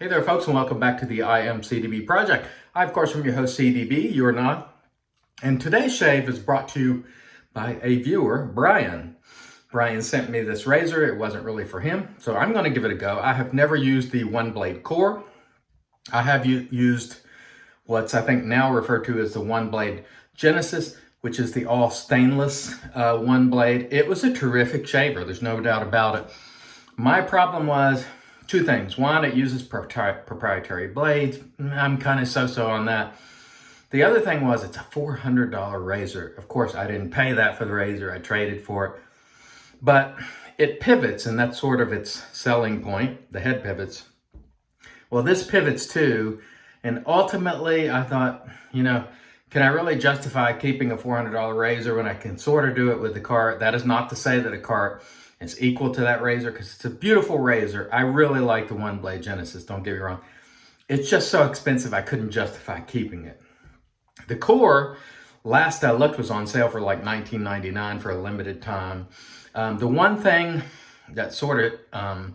Hey there, folks, and welcome back to the I Am CDB project. I, of course, am your host, CDB. You're not. And today's shave is brought to you by a viewer, Brian. Brian sent me this razor. It wasn't really for him, so I'm going to give it a go. I have never used the Oneblade core. I have used what's, I think, now referred to as the Oneblade Genesis, which is the all stainless one blade. It was a terrific shaver. There's no doubt about it. My problem was two things. One, it uses proprietary blades. I'm kind of so-so on that. The other thing was it's a $400 razor. Of course, I didn't pay that for the razor. I traded for it. But it pivots, and that's sort of its selling point. The head pivots. Well, this pivots too. And ultimately, I thought, can I really justify keeping a $400 razor when I can sort of do it with the cart? That is not to say that a cart is equal to that razor, because it's a beautiful razor. I really like the Oneblade Genesis, don't get me wrong. It's just so expensive, I couldn't justify keeping it. The core, last I looked, was on sale for like $19.99 for a limited time. The one thing that sort of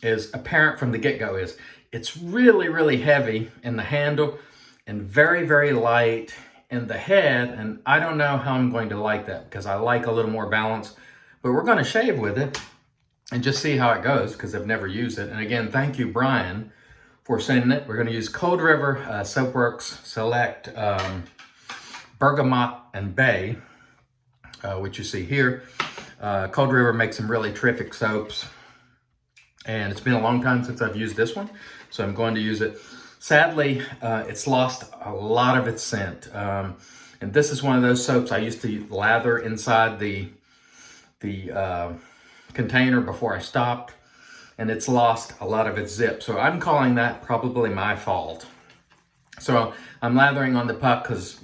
is apparent from the get-go is it's really, really heavy in the handle and very, very light in the head. And I don't know how I'm going to like that, because I like a little more balance. But we're going to shave with it and just see how it goes, because I've never used it. And again, thank you, Brian, for sending it. We're going to use Cold River Soapworks Select Bergamot and Bay, which you see here. Cold River makes some really terrific soaps. And it's been a long time since I've used this one, so I'm going to use it. Sadly, it's lost a lot of its scent. And this is one of those soaps I used to lather inside the container before I stopped, and it's lost a lot of its zip. So I'm calling that probably my fault. So I'm lathering on the puck because,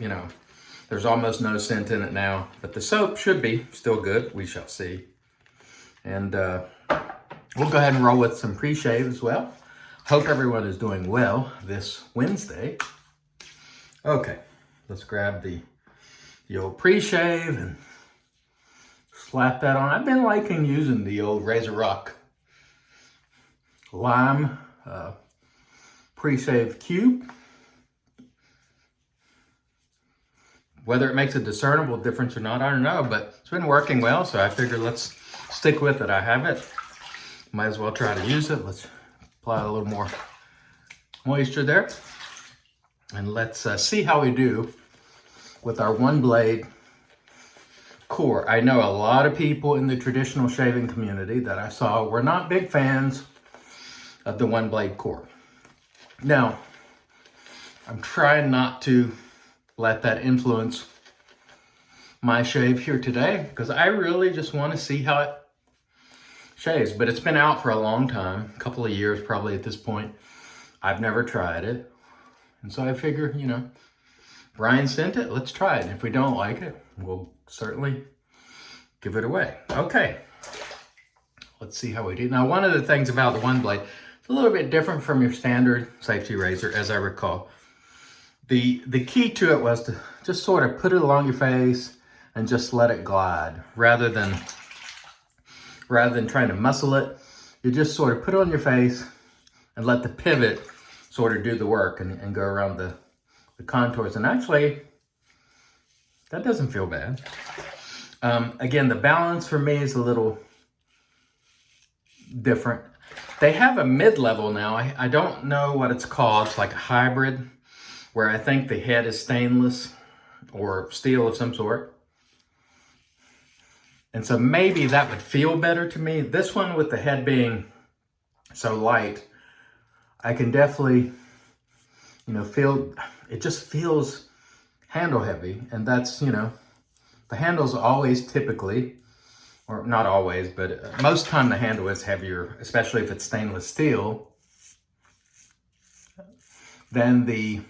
there's almost no scent in it now, but the soap should be still good. We shall see. And we'll go ahead and roll with some pre-shave as well. Hope everyone is doing well this Wednesday. Okay, let's grab the old pre-shave and slap that on. I've been liking using the old Razor Rock Lime pre-shave cube. Whether it makes a discernible difference or not, I don't know, but it's been working well, so I figured let's stick with it. I have it. Might as well try to use it. Let's apply a little more moisture there. And let's see how we do with our Oneblade core. I know a lot of people in the traditional shaving community that I saw were not big fans of the Oneblade core. Now, I'm trying not to let that influence my shave here today, because I really just want to see how it shaves. But it's been out for a long time, a couple of years probably at this point. I've never tried it. And so I figure, Brian sent it, let's try it. And if we don't like it, we'll certainly give it away. Okay, let's see how we do. Now, one of the things about the Oneblade, it's a little bit different from your standard safety razor, as I recall. The key to it was to just sort of put it along your face and just let it glide, rather than trying to muscle it. You just sort of put it on your face and let the pivot sort of do the work and go around the contours. And actually, that doesn't feel bad. Again, the balance for me is a little different. They have a mid-level now. I don't know what it's called. It's like a hybrid, where I think the head is stainless or steel of some sort. And so maybe that would feel better to me. This one, with the head being so light, I can definitely, feel, it just feels handle heavy. And that's, the handle's always typically, or not always, but most time the handle is heavier, especially if it's stainless steel, than the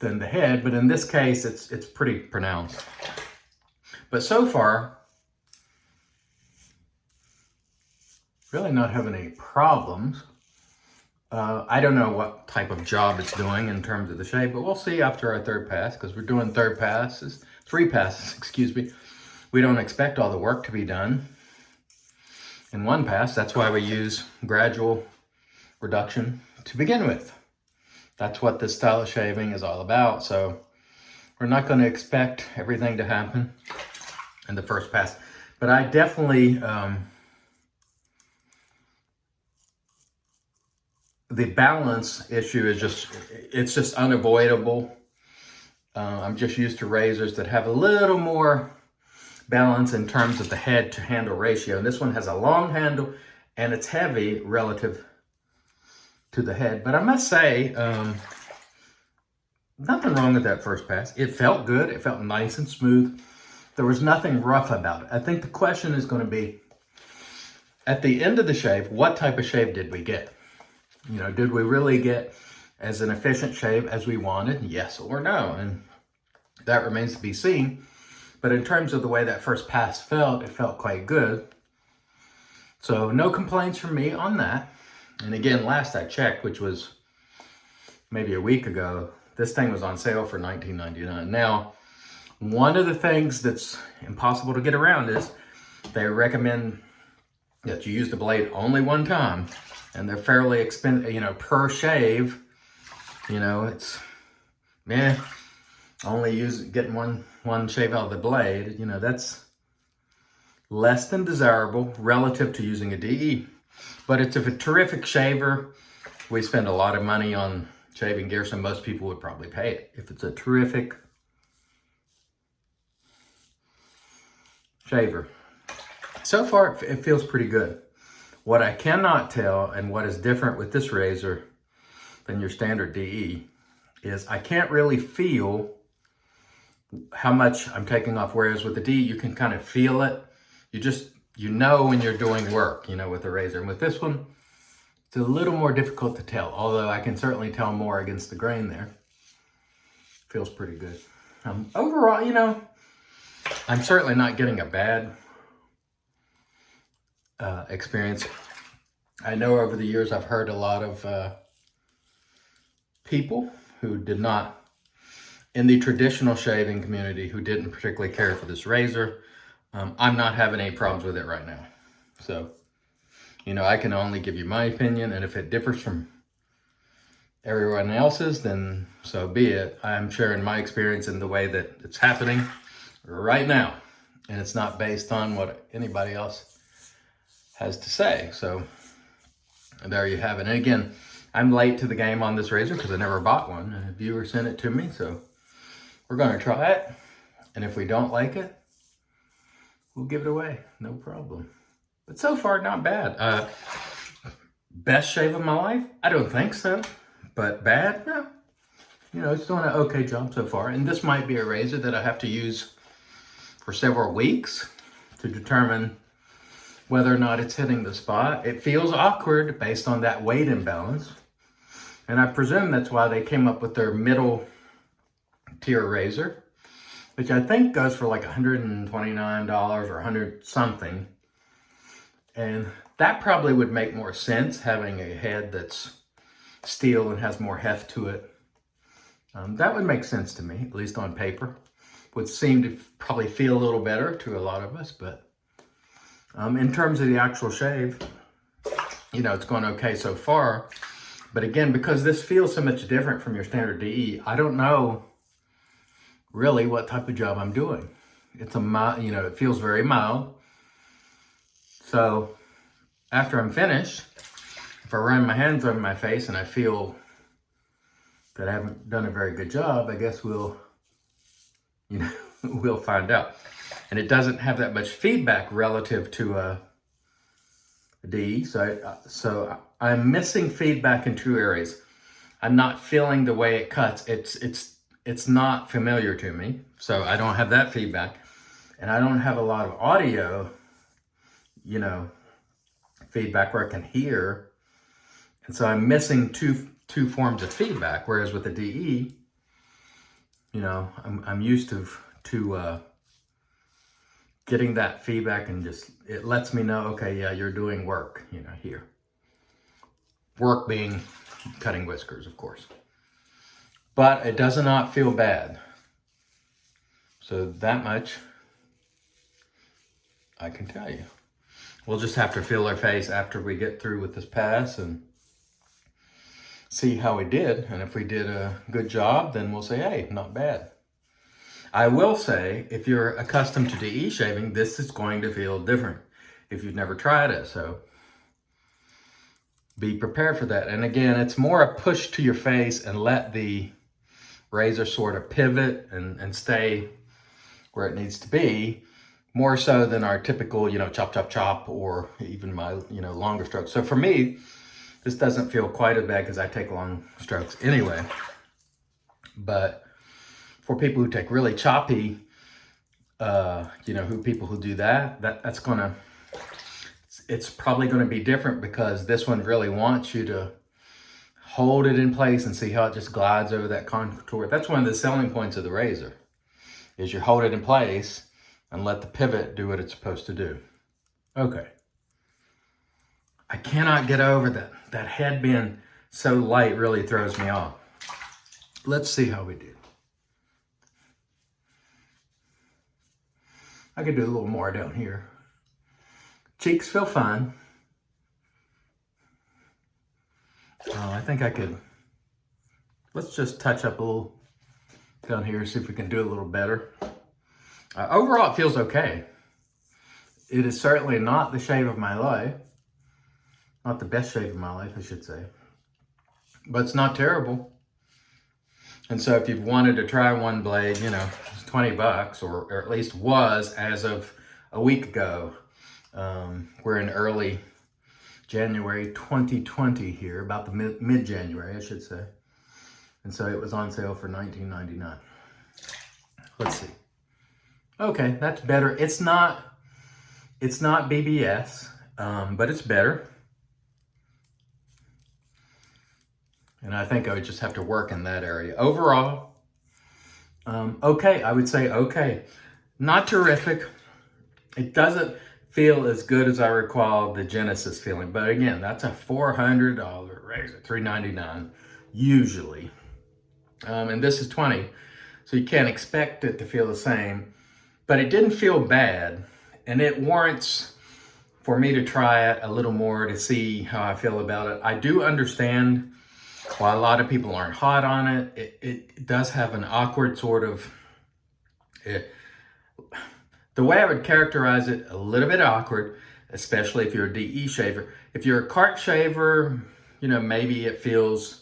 head. But in this case, it's pretty pronounced. But so far, really not having any problems. I don't know what type of job it's doing in terms of the shave, but we'll see after our third pass, because we're doing three passes, excuse me. We don't expect all the work to be done in one pass. That's why we use gradual reduction to begin with. That's what this style of shaving is all about. So we're not going to expect everything to happen in the first pass. But I definitely, the balance issue is it's just unavoidable. I'm just used to razors that have a little more balance in terms of the head to handle ratio. And this one has a long handle and it's heavy relative to the head. But I must say, nothing wrong with that first pass. It felt good. It felt nice and smooth. There was nothing rough about it. I think the question is going to be, at the end of the shave, what type of shave did we get? You know, did we really get as an efficient shave as we wanted? Yes or no? And that remains to be seen. But in terms of the way that first pass felt, it felt quite good. So no complaints from me on that. And again, last I checked, which was maybe a week ago, this thing was on sale for $19.99. Now, one of the things that's impossible to get around is they recommend that you use the blade only one time, and they're fairly expensive, you know, per shave. You know, it's, only getting one shave out of the blade, you know, that's less than desirable relative to using a DE. But it's a terrific shaver. We spend a lot of money on shaving gear, so most people would probably pay it. If it's a terrific shaver. So far, it feels pretty good. What I cannot tell, and what is different with this razor than your standard DE, is I can't really feel how much I'm taking off. Whereas with the DE, you can kind of feel it. You know when you're doing work, you know, with the razor. And with this one, it's a little more difficult to tell, although I can certainly tell more against the grain there. Feels pretty good. Overall, you know, I'm certainly not getting a bad experience. I know over the years I've heard a lot of people who did not, in the traditional shaving community, who didn't particularly care for this razor. I'm not having any problems with it right now. So, you know, I can only give you my opinion, and if it differs from everyone else's, then so be it. I'm sharing my experience in the way that it's happening right now, and it's not based on what anybody else has to say. So there you have it. And again, I'm late to the game on this razor because I never bought one. A viewer sent it to me, so we're going to try it. And if we don't like it, we'll give it away. No problem. But so far, not bad. Best shave of my life? I don't think so. But bad? No. You know, it's doing an okay job so far. And this might be a razor that I have to use for several weeks to determine whether or not it's hitting the spot. It feels awkward based on that weight imbalance. And I presume that's why they came up with their middle tier razor, which I think goes for like $129 or 100 something. And that probably would make more sense, having a head that's steel and has more heft to it. That would make sense to me, at least on paper. Would seem to probably feel a little better to a lot of us, but in terms of the actual shave, you know, it's going okay so far. But again, because this feels so much different from your standard DE, I don't know really what type of job I'm doing. It's a mild, you know, it feels very mild. So after I'm finished, if I run my hands over my face and I feel that I haven't done a very good job, I guess we'll, you know, we'll find out. And it doesn't have that much feedback relative to a DE. So I'm missing feedback in two areas. I'm not feeling the way it cuts. It's not familiar to me. So I don't have that feedback. And I don't have a lot of audio, you know, feedback where I can hear. And so I'm missing two forms of feedback. Whereas with the DE, you know, I'm used to getting that feedback, and just, it lets me know, okay, yeah, you're doing work, you know, here. Work being cutting whiskers, of course. But it does not feel bad. So that much I can tell you. We'll just have to feel our face after we get through with this pass and see how we did. And if we did a good job, then we'll say, hey, not bad. I will say, if you're accustomed to DE shaving, this is going to feel different if you've never tried it. So be prepared for that. And again, it's more a push to your face and let the razor sort of pivot and stay where it needs to be, more so than our typical, chop, chop, chop, or even my, longer strokes. So for me, this doesn't feel quite as bad because I take long strokes anyway. But for people who take really choppy, people who do that's gonna, it's probably gonna be different, because this one really wants you to hold it in place and see how it just glides over that contour. That's one of the selling points of the razor, is you hold it in place and let the pivot do what it's supposed to do. Okay. I cannot get over that. That head being so light really throws me off. Let's see how we do. I could do a little more down here. Cheeks feel fine. I think I could, let's just touch up a little down here, see if we can do a little better. Overall, it feels okay. It is certainly not the shave of my life. Not the best shave of my life, I should say. But it's not terrible. And so if you've wanted to try Oneblade, it's $20, or at least was as of a week ago. We're in early January 2020 here, about the mid-January, I should say. And so it was on sale for $19.99. Let's see. Okay, that's better. It's not BBS, but it's better. And I think I would just have to work in that area. Overall, okay, I would say okay. Not terrific. It doesn't feel as good as I recall the Genesis feeling. But again, that's a $400 razor, $399 usually. And this is $20, so you can't expect it to feel the same. But it didn't feel bad, and it warrants for me to try it a little more to see how I feel about it. I do understand why a lot of people aren't hot on it. It does have an awkward sort of, the way I would characterize it, a little bit awkward, especially if you're a DE shaver. If you're a cart shaver, maybe it feels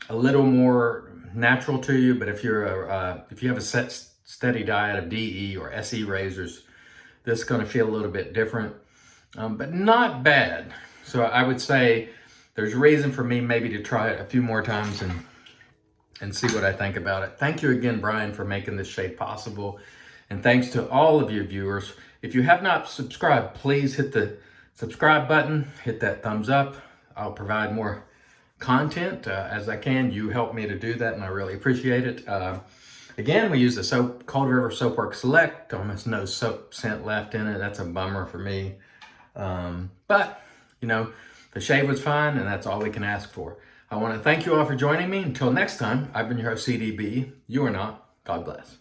a little more natural to you. But if if you have a steady diet of DE or SE razors, this is going to feel a little bit different, but not bad. So I would say there's reason for me maybe to try it a few more times and see what I think about it. Thank you again, Brian, for making this shave possible. And thanks to all of you viewers. If you have not subscribed, please hit the subscribe button, hit that thumbs up. I'll provide more content as I can. You help me to do that, and I really appreciate it. Again, we use the Cold River Soapworks Select. Almost no soap scent left in it. That's a bummer for me. But, the shave was fine, and that's all we can ask for. I want to thank you all for joining me. Until next time, I've been your host, CDB. You are not. God bless.